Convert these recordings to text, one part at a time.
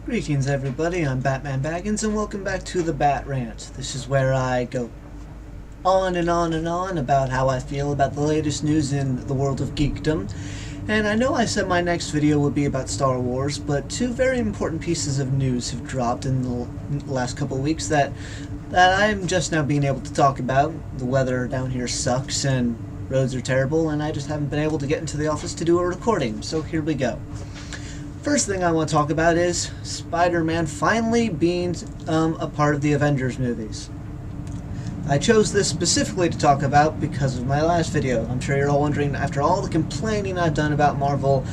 Greetings everybody, I'm Batman Baggins and welcome back to the Bat Rant. This is where I go on and on and on about how I feel about the latest news in the world of geekdom. And I know I said my next video would be about Star Wars, but two very important pieces of news have dropped in the last couple of weeks that I'm just now being able to talk about. The weather down here sucks and roads are terrible, and I just haven't been able to get into the office to do a recording, so here we go. First thing I want to talk about is Spider-Man finally being a part of the Avengers movies. I chose this specifically to talk about because of my last video. I'm sure you're all wondering, after all the complaining I've done about Marvel,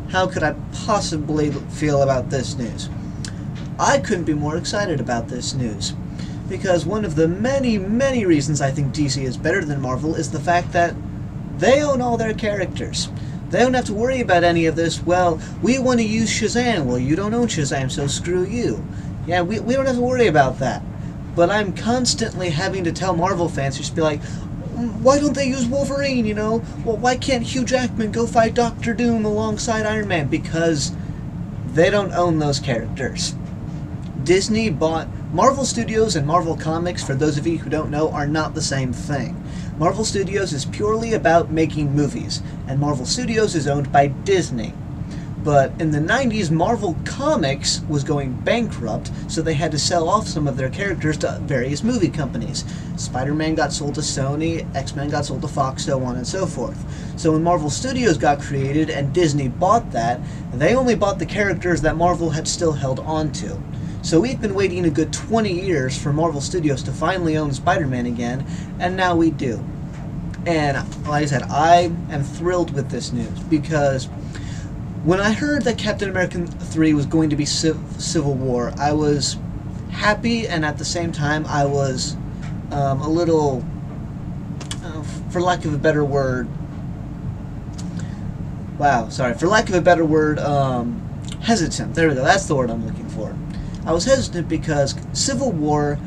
how could I possibly feel about this news? I couldn't be more excited about this news, because one of the many, many reasons I think DC is better than Marvel is the fact that they own all their characters. They don't have to worry about any of this. Well, we want to use Shazam. Well, you don't own Shazam, so screw you. Yeah, we don't have to worry about that. But I'm constantly having to tell Marvel fans, just be like, why don't they use Wolverine, you know? Well, why can't Hugh Jackman go fight Doctor Doom alongside Iron Man? Because they don't own those characters. Disney bought Marvel Studios, and Marvel Comics, for those of you who don't know, are not the same thing. Marvel Studios is purely about making movies, and Marvel Studios is owned by Disney. But in the 90s, Marvel Comics was going bankrupt, so they had to sell off some of their characters to various movie companies. Spider-Man got sold to Sony, X-Men got sold to Fox, so on and so forth. So when Marvel Studios got created and Disney bought that, they only bought the characters that Marvel had still held on to. So we've been waiting a good 20 years for Marvel Studios to finally own Spider-Man again, and now we do. And like I said, I am thrilled with this news, because when I heard that Captain America 3 was going to be Civil War, I was happy, and at the same time I was a little, for lack of a better word, hesitant. There we go, that's the word I'm looking for. I was hesitant because Civil War,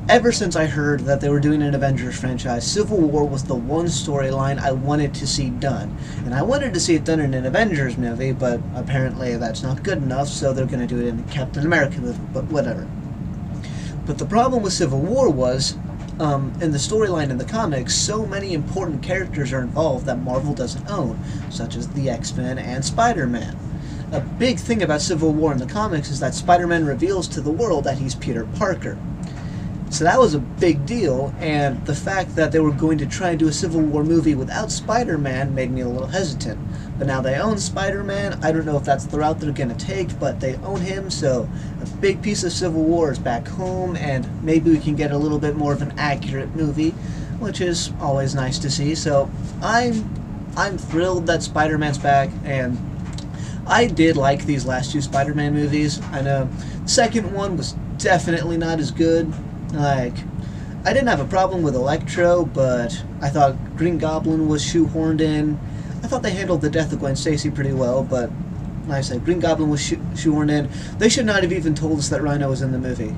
ever since I heard that they were doing an Avengers franchise, Civil War was the one storyline I wanted to see done. And I wanted to see it done in an Avengers movie, but apparently that's not good enough, so they're going to do it in a Captain America movie, but whatever. But the problem with Civil War was, in the storyline in the comics, so many important characters are involved that Marvel doesn't own, such as the X-Men and Spider-Man. A big thing about Civil War in the comics is that Spider-Man reveals to the world that he's Peter Parker. So that was a big deal, and the fact that they were going to try and do a Civil War movie without Spider-Man made me a little hesitant. But now they own Spider-Man. I don't know if that's the route they're going to take, but they own him, so a big piece of Civil War is back home, and maybe we can get a little bit more of an accurate movie, which is always nice to see. So I'm thrilled that Spider-Man's back, and I did like these last two Spider-Man movies. I know the second one was definitely not as good. Like, I didn't have a problem with Electro, but I thought Green Goblin was shoehorned in. I thought they handled the death of Gwen Stacy pretty well, but like I said, Green Goblin was shoehorned in. They should not have even told us that Rhino was in the movie.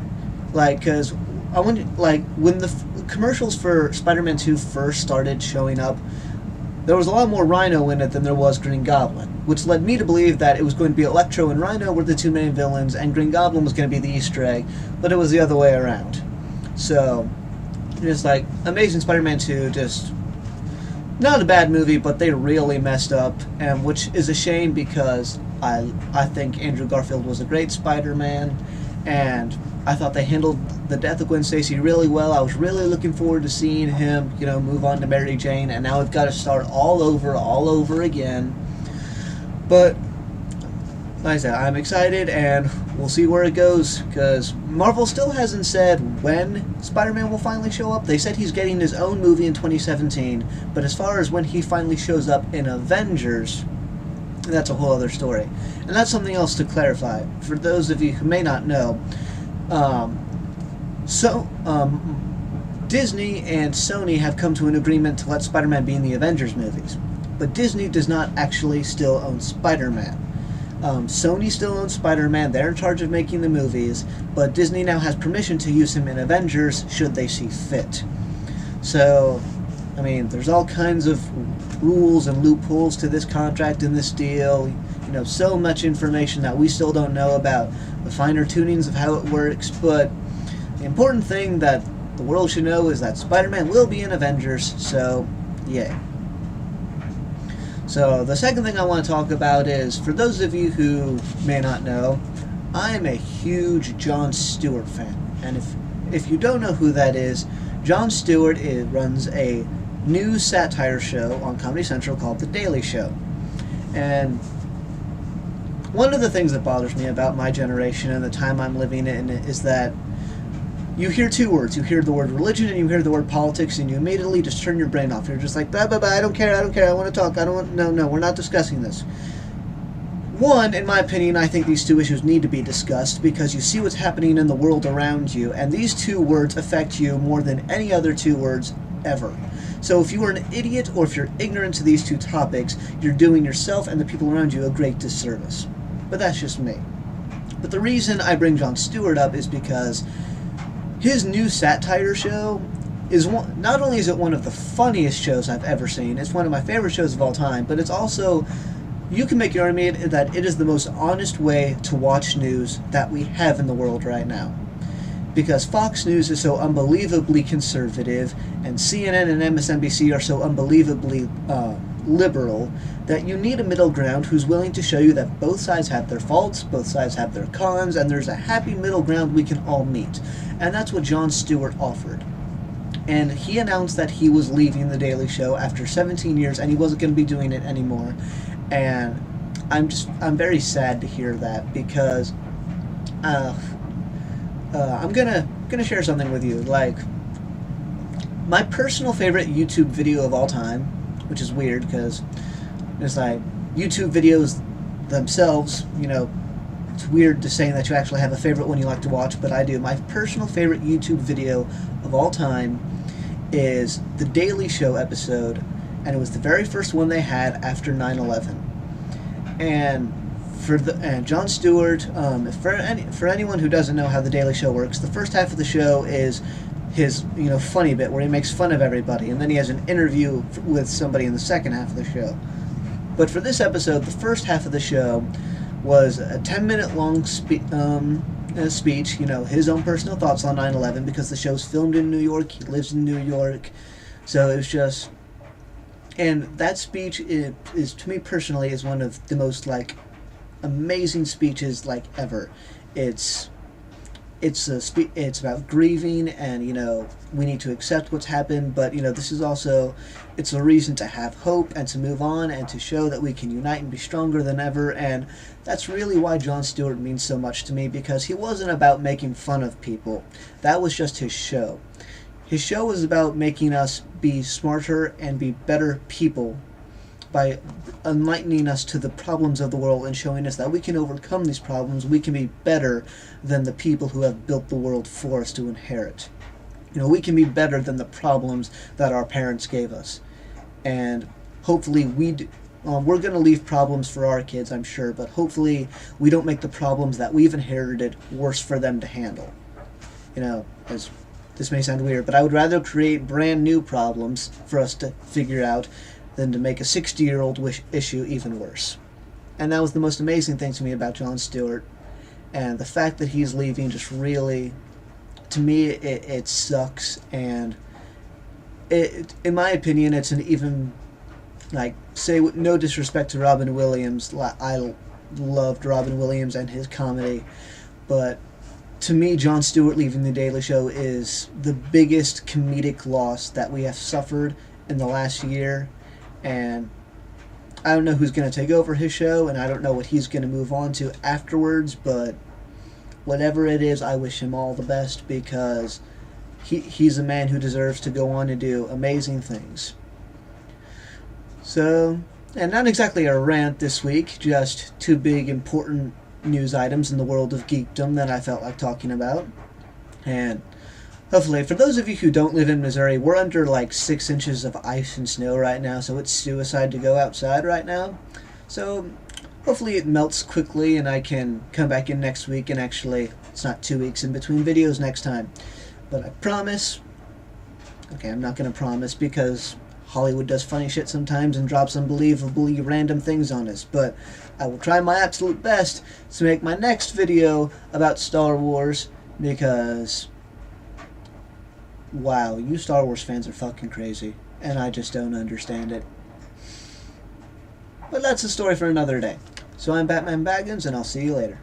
Like, because I wonder, like, when the commercials for Spider-Man 2 first started showing up, there was a lot more Rhino in it than there was Green Goblin, which led me to believe that it was going to be Electro and Rhino were the two main villains, and Green Goblin was going to be the Easter egg, but it was the other way around. So, it's like, Amazing Spider-Man 2, just not a bad movie, but they really messed up, and which is a shame, because I think Andrew Garfield was a great Spider-Man, and I thought they handled the death of Gwen Stacy really well. I was really looking forward to seeing him, you know, move on to Mary Jane, and now we've got to start all over again. But like I said, I'm excited, and we'll see where it goes, because Marvel still hasn't said when Spider-Man will finally show up. They said he's getting his own movie in 2017, but as far as when he finally shows up in Avengers, that's a whole other story. And that's something else to clarify. For those of you who may not know, Disney and Sony have come to an agreement to let Spider-Man be in the Avengers movies. But Disney does not actually still own Spider-Man. Sony still owns Spider-Man, they're in charge of making the movies, but Disney now has permission to use him in Avengers should they see fit. So, I mean, there's all kinds of rules and loopholes to this contract and this deal. so much information that we still don't know about the finer tunings of how it works. But the important thing that the world should know is that Spider-Man will be in Avengers, so yay. So the second thing I want to talk about is, for those of you who may not know, I'm a huge Jon Stewart fan. And if you don't know who that is, Jon Stewart runs a news satire show on Comedy Central called The Daily Show. And one of the things that bothers me about my generation and the time I'm living in is that you hear two words. You hear the word religion and you hear the word politics, and you immediately just turn your brain off. You're just like, blah, blah, blah, I don't care, I want to talk, no, we're not discussing this. One, in my opinion, I think these two issues need to be discussed because you see what's happening in the world around you, and these two words affect you more than any other two words ever. So if you are an idiot or if you're ignorant to these two topics, you're doing yourself and the people around you a great disservice. But that's just me. But the reason I bring Jon Stewart up is because his new satire show is not only is it one of the funniest shows I've ever seen, it's one of my favorite shows of all time, but it's also, you can make your argument that it is the most honest way to watch news that we have in the world right now. Because Fox News is so unbelievably conservative, and CNN and MSNBC are so unbelievably liberal, that you need a middle ground who's willing to show you that both sides have their faults, both sides have their cons, and there's a happy middle ground we can all meet. And that's what Jon Stewart offered. And he announced that he was leaving The Daily Show after 17 years, and he wasn't going to be doing it anymore. And I'm very sad to hear that, because I'm gonna share something with you. Like, my personal favorite YouTube video of all time, which is weird because it's like YouTube videos themselves, it's weird to say that you actually have a favorite one you like to watch, but I do. My personal favorite YouTube video of all time is The Daily Show episode, and it was the very first one they had after 9/11. And Jon Stewart, for anyone who doesn't know how The Daily Show works, the first half of the show is his funny bit where he makes fun of everybody, and then he has an interview with somebody in the second half of the show. But for this episode, the first half of the show was a 10-minute long speech, his own personal thoughts on 9/11, because the show's filmed in New York, he lives in New York, so it was just, and that speech is to me personally is one of the most amazing speeches ever. It's about grieving, and we need to accept what's happened, but this is also, it's a reason to have hope and to move on and to show that we can unite and be stronger than ever. And that's really why Jon Stewart means so much to me, because he wasn't about making fun of people. That was just his show. His show was about making us be smarter and be better people by enlightening us to the problems of the world and showing us that we can overcome these problems. We can be better than the people who have built the world for us to inherit. We can be better than the problems that our parents gave us. And hopefully we're going to leave problems for our kids, I'm sure, but hopefully we don't make the problems that we've inherited worse for them to handle. As this may sound weird, but I would rather create brand new problems for us to figure out than to make a 60-year-old issue even worse. And that was the most amazing thing to me about Jon Stewart. And the fact that he's leaving just really, to me, it sucks. And in my opinion, it's an even, say with no disrespect to Robin Williams, I loved Robin Williams and his comedy, but to me, Jon Stewart leaving The Daily Show is the biggest comedic loss that we have suffered in the last year. And I don't know who's going to take over his show, and I don't know what he's going to move on to afterwards, but whatever it is, I wish him all the best, because he's a man who deserves to go on and do amazing things. So, and not exactly a rant this week, just two big important news items in the world of geekdom that I felt like talking about. And hopefully, for those of you who don't live in Missouri, we're under 6 inches of ice and snow right now, so it's suicide to go outside right now. So hopefully it melts quickly and I can come back in next week, and actually it's not 2 weeks in between videos next time. But I promise, okay, I'm not going to promise because Hollywood does funny shit sometimes and drops unbelievably random things on us, but I will try my absolute best to make my next video about Star Wars, because wow, you Star Wars fans are fucking crazy, and I just don't understand it. But that's a story for another day. So I'm Batman Baggins, and I'll see you later.